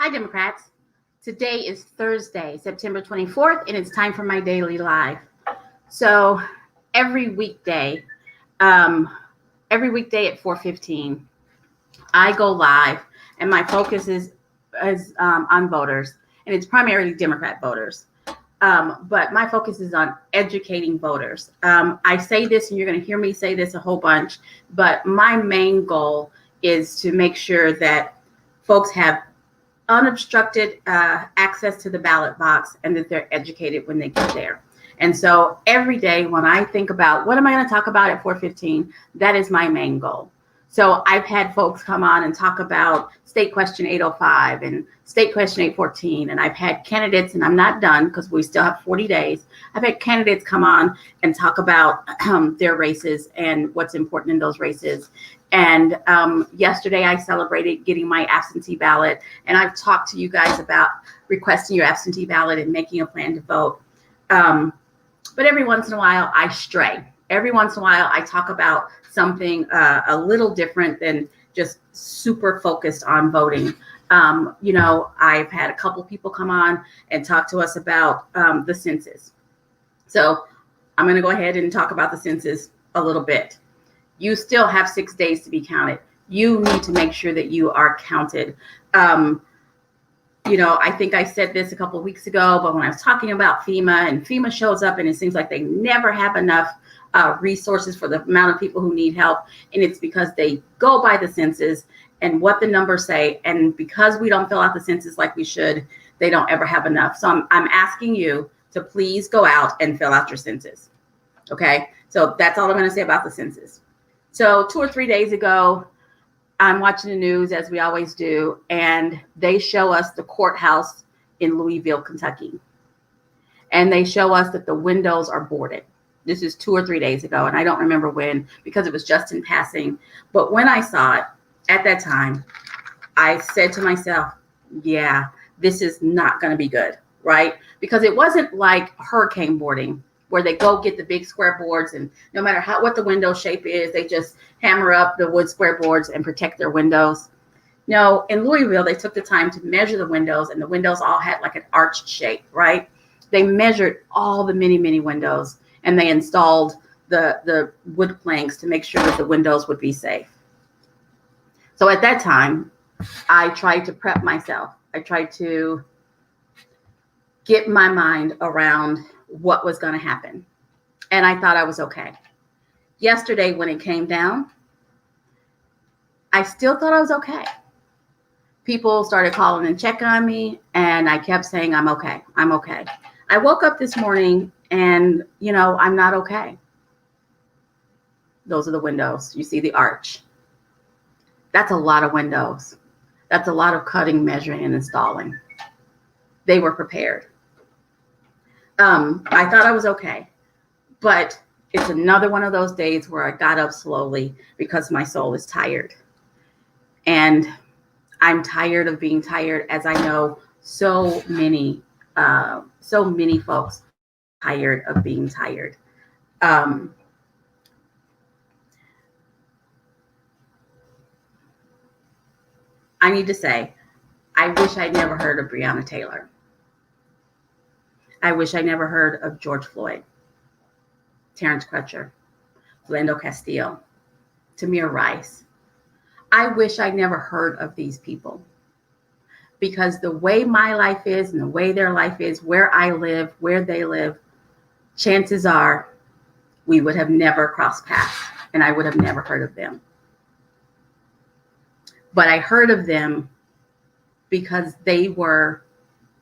Hi, Democrats. Today is Thursday, September 24th, and it's time for my daily live. So every weekday at 4:15, I go live, and my focus is on voters, and it's primarily Democrat voters. But my focus is on educating voters. I say this, and you're going to hear me say this a whole bunch, but my main goal is to make sure that folks have unobstructed access to the ballot box and that they're educated when they get there. And so every day when I think about what am I going to talk about at 4:15, that is my main goal. So I've had folks come on and talk about state question 805 and state question 814. And I've had candidates, and I'm not done because we still have 40 days. I've had candidates come on and talk about their races and what's important in those races. And yesterday I celebrated getting my absentee ballot. And I've talked to you guys about requesting your absentee ballot and making a plan to vote. But every once in a while I stray. Every once in a while I talk about something a little different than just super focused on voting. I've had a couple people come on and talk to us about the census. So I'm going to go ahead and talk about the census a little bit. You still have 6 days to be counted. You need to make sure that you are counted. I think I said this a couple of weeks ago, but when I was talking about FEMA, and FEMA shows up and it seems like they never have enough resources for the amount of people who need help. And it's because they go by the census and what the numbers say. And because we don't fill out the census like we should, they don't ever have enough. So I'm asking you to please go out and fill out your census. Okay. So that's all I'm going to say about the census. So 2 or 3 days ago, I'm watching the news as we always do, and they show us the courthouse in Louisville, Kentucky. And they show us that the windows are boarded. This is 2 or 3 days ago, and I don't remember when because it was just in passing. But when I saw it at that time, I said to myself, yeah, this is not going to be good, right? Because it wasn't like hurricane boarding where they go get the big square boards, and no matter what the window shape is, they just hammer up the wood square boards and protect their windows. No, in Louisville, they took the time to measure the windows, and the windows all had like an arched shape, right? They measured all the many, many windows, and they installed the wood planks to make sure that the windows would be safe. So at that time, I tried to prep myself. I tried to get my mind around what was going to happen. And I thought I was okay. Yesterday, when it came down, I still thought I was okay. People started calling and checking on me, and I kept saying, I'm okay. I'm okay. I woke up this morning and, I'm not okay. Those are the windows. You see the arch. That's a lot of windows. That's a lot of cutting, measuring, and installing. They were prepared. I thought I was okay, but it's another one of those days where I got up slowly because my soul is tired. And I'm tired of being tired, as I know so many folks are tired of being tired. I need to say, I wish I'd never heard of Breonna Taylor. I wish I never heard of George Floyd, Terrence Crutcher, Glendo Castillo, Tamir Rice. I wish I'd never heard of these people, because the way my life is and the way their life is, where I live, where they live, chances are we would have never crossed paths, and I would have never heard of them. But I heard of them because they were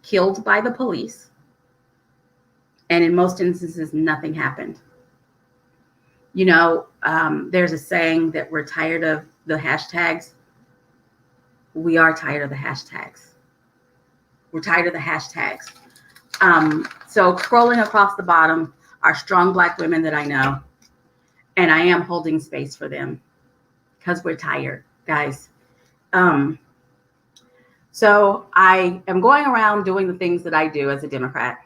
killed by the police. And in most instances, nothing happened. There's a saying that we're tired of the hashtags. We are tired of the hashtags. We're tired of the hashtags. So scrolling across the bottom are strong Black women that I know. And I am holding space for them because we're tired, guys. So I am going around doing the things that I do as a Democrat.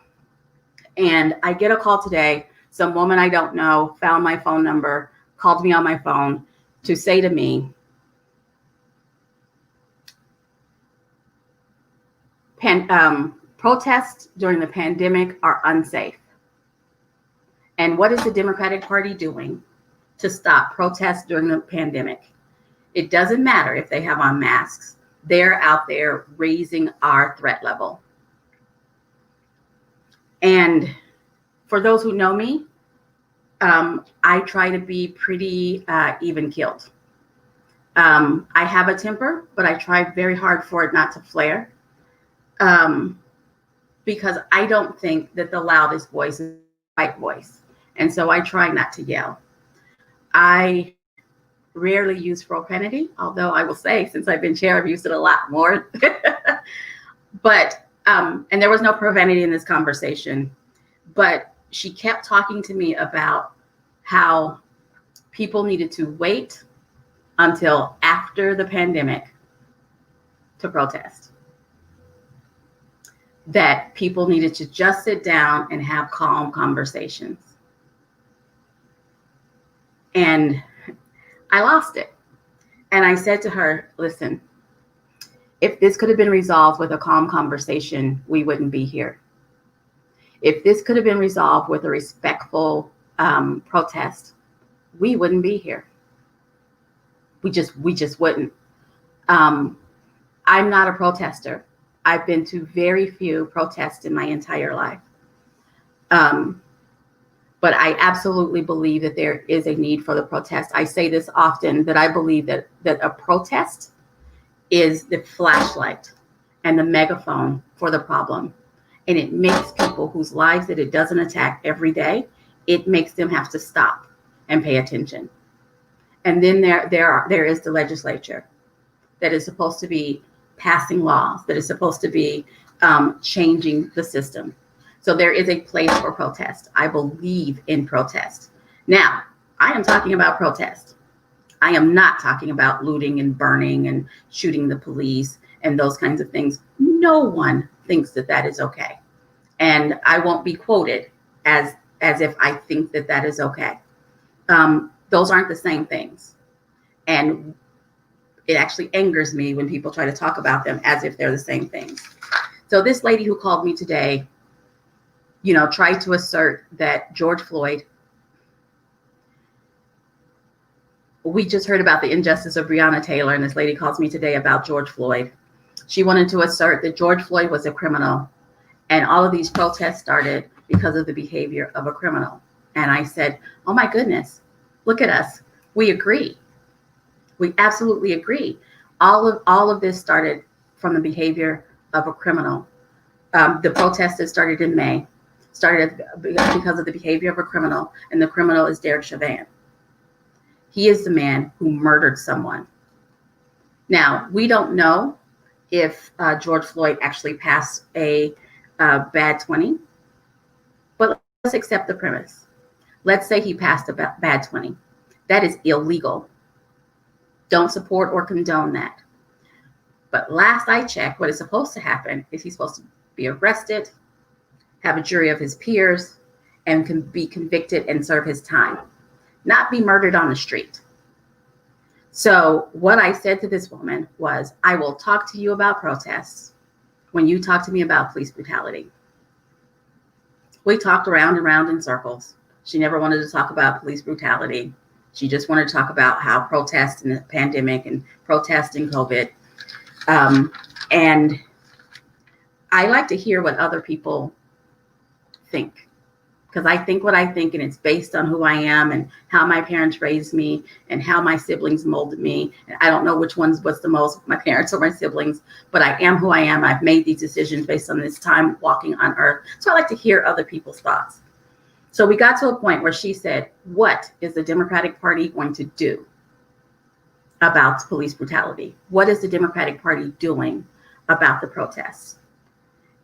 And I get a call today. Some woman I don't know found my phone number, called me on my phone to say to me, Protests during the pandemic are unsafe. And what is the Democratic Party doing to stop protests during the pandemic? It doesn't matter if they have on masks. They're out there raising our threat level. And for those who know me, I try to be pretty even-keeled. I have a temper, but I try very hard for it not to flare. Because I don't think that the loudest voice is the right voice. And so I try not to yell. I rarely use profanity, although I will say, since I've been chair, I've used it a lot more. But, and there was no profanity in this conversation, but she kept talking to me about how people needed to wait until after the pandemic to protest. That people needed to just sit down and have calm conversations. And I lost it. And I said to her, listen, if this could have been resolved with a calm conversation, we wouldn't be here. If this could have been resolved with a respectful protest, we wouldn't be here. We just wouldn't. I'm not a protester. I've been to very few protests in my entire life. But I absolutely believe that there is a need for the protest. I say this often, that I believe that a protest is the flashlight and the megaphone for the problem. And it makes people whose lives that it doesn't attack every day, it makes them have to stop and pay attention. And then there is the legislature that is supposed to be passing laws, that is supposed to be changing the system. So there is a place for protest. I believe in protest. Now, I am talking about protest. I am not talking about looting and burning and shooting the police and those kinds of things. No one thinks that that is okay. And I won't be quoted as if I think that that is okay. Those aren't the same things. And it actually angers me when people try to talk about them as if they're the same things. So this lady who called me today, tried to assert that George Floyd, we just heard about the injustice of Breonna Taylor, and this lady calls me today about George Floyd. She wanted to assert that George Floyd was a criminal, and all of these protests started because of the behavior of a criminal. And I said, oh my goodness, look at us. We agree. We absolutely agree. All of this started from the behavior of a criminal. The protest that started in May started because of the behavior of a criminal, and the criminal is Derek Chauvin. He is the man who murdered someone. Now, we don't know if George Floyd actually passed a bad 20, but let's accept the premise. Let's say he passed a bad 20. That is illegal. Don't support or condone that. But last I checked, what is supposed to happen is he's supposed to be arrested, have a jury of his peers, and can be convicted and serve his time, not be murdered on the street. So what I said to this woman was, I will talk to you about protests when you talk to me about police brutality. We talked around and around in circles. She never wanted to talk about police brutality. She just wanted to talk about how protests in the pandemic and protests in COVID. And I like to hear what other people think, because I think what I think, and it's based on who I am and how my parents raised me and how my siblings molded me. And I don't know which one's what's the most, my parents or my siblings, but I am who I am. I've made these decisions based on this time walking on earth. So I like to hear other people's thoughts. So we got to a point where she said, what is the Democratic Party going to do about police brutality? What is the Democratic Party doing about the protests?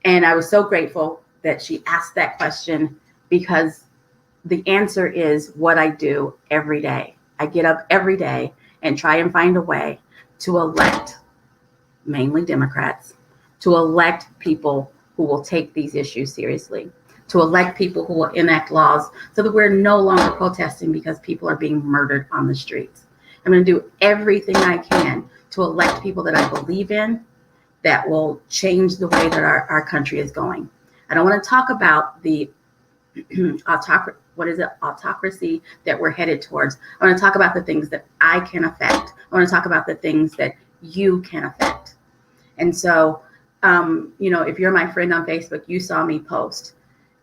And I was so grateful that she asked that question, because the answer is what I do every day. I get up every day and try and find a way to elect, mainly Democrats, to elect people who will take these issues seriously, to elect people who will enact laws so that we're no longer protesting because people are being murdered on the streets. I'm going to do everything I can to elect people that I believe in, that will change the way that our country is going. I don't want to talk about the autocracy that we're headed towards. I want to talk about the things that I can affect. I want to talk about the things that you can affect. And so, if you're my friend on Facebook, you saw me post,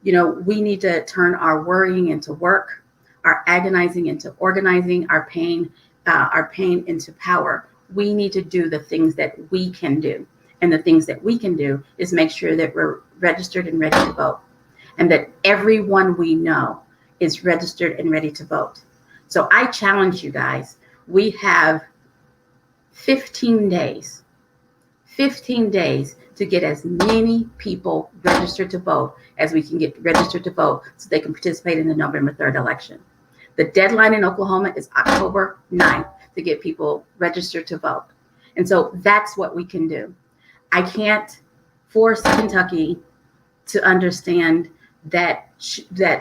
we need to turn our worrying into work, our agonizing into organizing, our pain into power. We need to do the things that we can do. And the things that we can do is make sure that we're registered and ready to vote, and that everyone we know is registered and ready to vote. So I challenge you guys. We have 15 days to get as many people registered to vote as we can get registered to vote so they can participate in the November 3rd election. The deadline in Oklahoma is October 9th to get people registered to vote. And so that's what we can do. I can't force Kentucky to understand that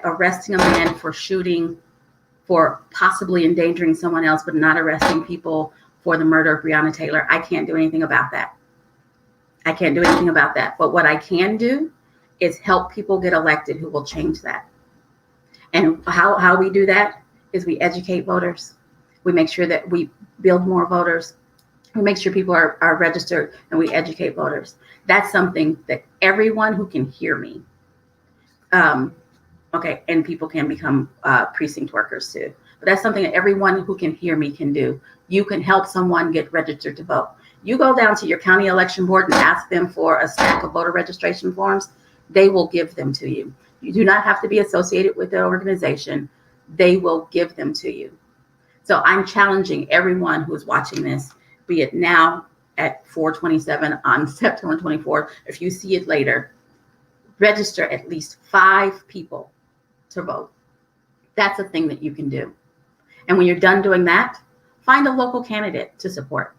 arresting a man for shooting, for possibly endangering someone else, but not arresting people for the murder of Breonna Taylor, I can't do anything about that. But what I can do is help people get elected who will change that. And how we do that is we educate voters. We make sure that we build more voters. We make sure people are registered, and we educate voters. That's something that everyone who can hear me, and people can become precinct workers too. But that's something that everyone who can hear me can do. You can help someone get registered to vote. You go down to your county election board and ask them for a stack of voter registration forms. They will give them to you. You do not have to be associated with the organization. They will give them to you. So I'm challenging everyone who is watching this, be it now at 4:27 on September 24th. If you see it later, register at least 5 people to vote. That's a thing that you can do. And when you're done doing that, find a local candidate to support.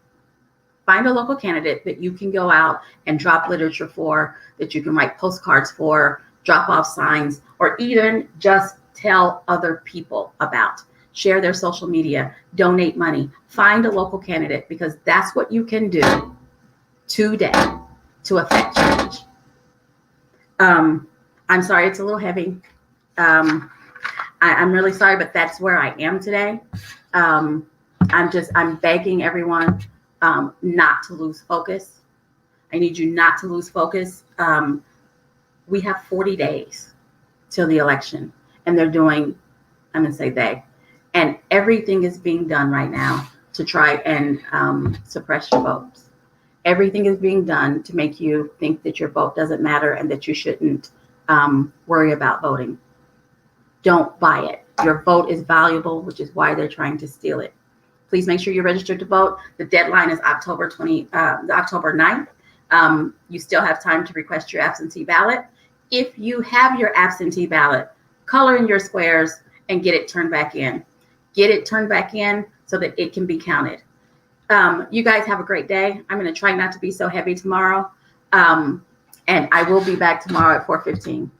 Find a local candidate that you can go out and drop literature for, that you can write postcards for, drop off signs, or even just tell other people about. Share their social media, donate money, find a local candidate, because that's what you can do today to affect change. I'm sorry, it's a little heavy. I'm really sorry, but that's where I am today. I'm begging everyone not to lose focus. I need you not to lose focus. We have 40 days till the election, and they're doing, I'm going to say they, and everything is being done right now to try and suppress your votes. Everything is being done to make you think that your vote doesn't matter and that you shouldn't worry about voting. Don't buy it. Your vote is valuable, which is why they're trying to steal it. Please make sure you're registered to vote. The deadline is October 9th. You still have time to request your absentee ballot. If you have your absentee ballot, color in your squares and get it turned back in. Get it turned back in so that it can be counted. You guys have a great day. I'm going to try not to be so heavy tomorrow. And I will be back tomorrow at 4:15.